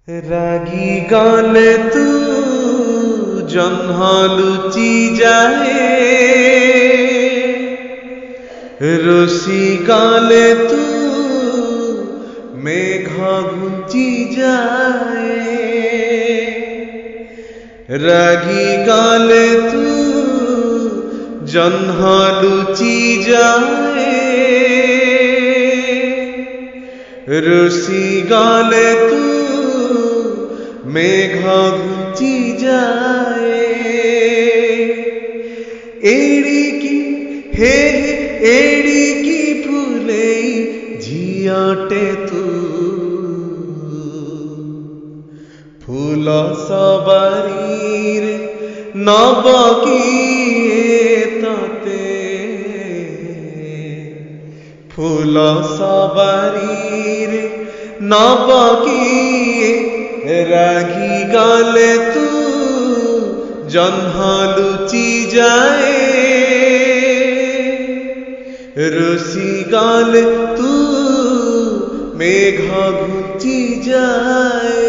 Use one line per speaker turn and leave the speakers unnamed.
রাগী গালে তু জহ্ন লুচি যায়, রসি গালে তু মেঘ ঘুচি যায়। রাগী গালে তু জহ্ন লুচি যায়, রসি গালে তু মেঘ ঘুচি যায়। এড়ি কি হে এড়ি কি ফুলে ঝিয়াটে তু ফুল সবারির নব কি তাতে, ফুল সবারির নব কি রাগী গালে তু জহ্ন লুচি যায়, রসি গালে তু মেঘ ঘুচি যায়।